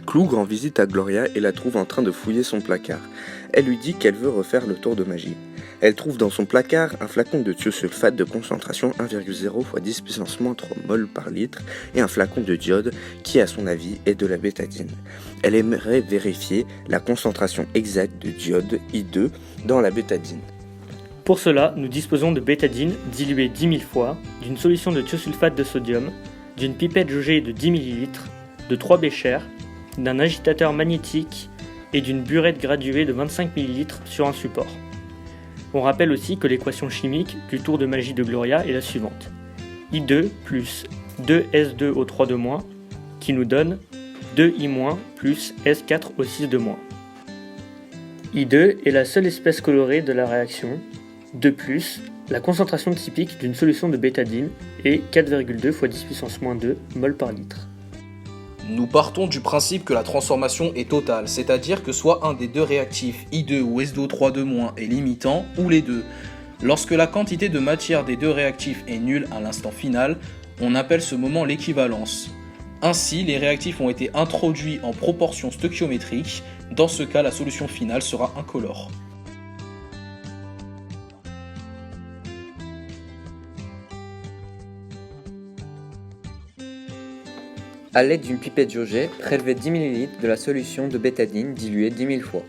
Cloug rend visite à Gloria et la trouve en train de fouiller son placard. Elle lui dit qu'elle veut refaire le tour de magie. Elle trouve dans son placard un flacon de thiosulfate de concentration 1,0 x 10 puissance moins 3 mol par litre et un flacon de diode qui, à son avis, est de la bétadine. Elle aimerait vérifier la concentration exacte de diode I2 dans la bétadine. Pour cela, nous disposons de bétadine diluée 10 000 fois, d'une solution de thiosulfate de sodium, d'une pipette jaugée de 10 ml, de 3 béchers, d'un agitateur magnétique et d'une burette graduée de 25 ml sur un support. On rappelle aussi que l'équation chimique du tour de magie de Gloria est la suivante. I2 plus 2S2 au 3 de moins, qui nous donne 2I- plus S4 au 6 de moins. I2 est la seule espèce colorée de la réaction. De plus, la concentration typique d'une solution de bétadine est 4,2 x 10 puissance moins 2 mol par litre. Nous partons du principe que la transformation est totale, c'est-à-dire que soit un des deux réactifs, I2 ou SDO3- est limitant, ou les deux. Lorsque la quantité de matière des deux réactifs est nulle à l'instant final, on appelle ce moment l'équivalence. Ainsi, les réactifs ont été introduits en proportion stoichiométrique. Dans ce cas, la solution finale sera incolore. À l'aide d'une pipette jaugée, prélevez 10 ml de la solution de bétadine diluée 10 000 fois.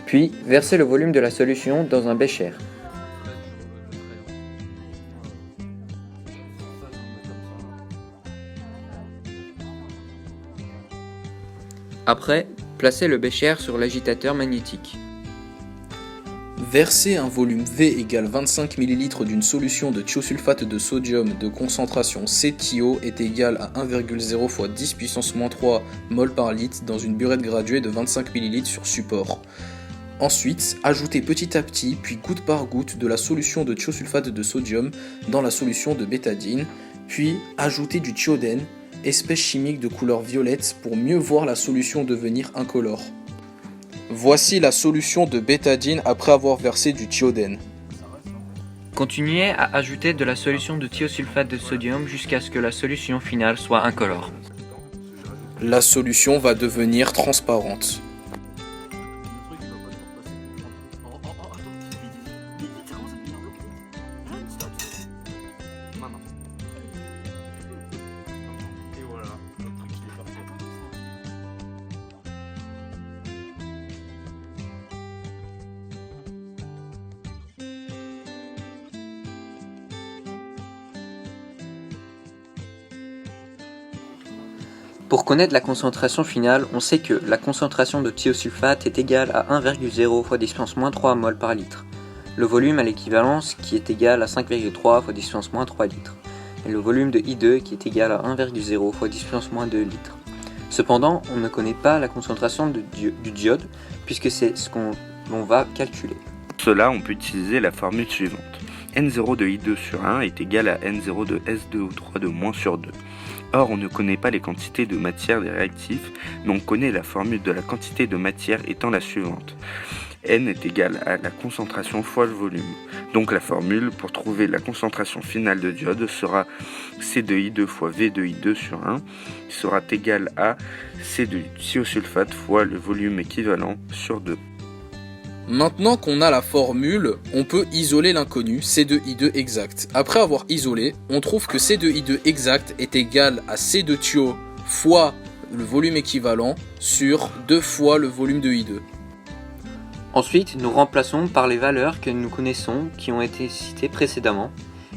Puis, versez le volume de la solution dans un bécher. Après, placez le bécher sur l'agitateur magnétique. Verser un volume V égale 25 ml d'une solution de thiosulfate de sodium de concentration C-thio est égal à 1,0 x 10 puissance moins 3 mol par litre dans une burette graduée de 25 ml sur support. Ensuite, ajoutez petit à petit, puis goutte par goutte, de la solution de thiosulfate de sodium dans la solution de bétadine, puis ajoutez du thiodène, espèce chimique de couleur violette, pour mieux voir la solution devenir incolore. Voici la solution de bétadine après avoir versé du thiodène. Continuez à ajouter de la solution de thiosulfate de sodium jusqu'à ce que la solution finale soit incolore. La solution va devenir transparente. Pour connaître la concentration finale, on sait que la concentration de thiosulfate est égale à 1,0 x 10 puissance moins 3 mol par litre, le volume à l'équivalence qui est égal à 5,3 x 10 puissance moins 3 litres, et le volume de I2 qui est égal à 1,0 x 10 puissance moins 2 litres. Cependant, on ne connaît pas la concentration du diode, puisque c'est ce qu'on va calculer. Pour cela, on peut utiliser la formule suivante. N0 de I2 sur 1 est égal à N0 de S2 au 3 de moins sur 2. Or, on ne connaît pas les quantités de matière des réactifs, mais on connaît la formule de la quantité de matière étant la suivante. N est égal à la concentration fois le volume. Donc la formule pour trouver la concentration finale de diode sera C de I2 fois V de I2 sur 1, qui sera égal à C de thiosulfate fois le volume équivalent sur 2. Maintenant qu'on a la formule, on peut isoler l'inconnu C2I2 exact. Après avoir isolé, on trouve que C2I2 exact est égal à C2 thio fois le volume équivalent sur 2 fois le volume de I2. Ensuite, nous remplaçons par les valeurs que nous connaissons qui ont été citées précédemment,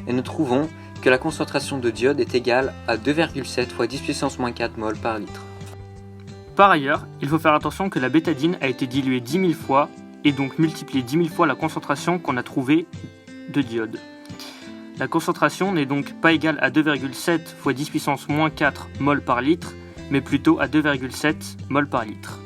et nous trouvons que la concentration de diode est égale à 2,7 x 10 puissance moins 4 mol par litre. Par ailleurs, il faut faire attention que la bétadine a été diluée 10 000 fois et donc multiplier 10 000 fois la concentration qu'on a trouvée de diode. La concentration n'est donc pas égale à 2,7 x 10 puissance moins 4 mol par litre, mais plutôt à 2,7 mol par litre.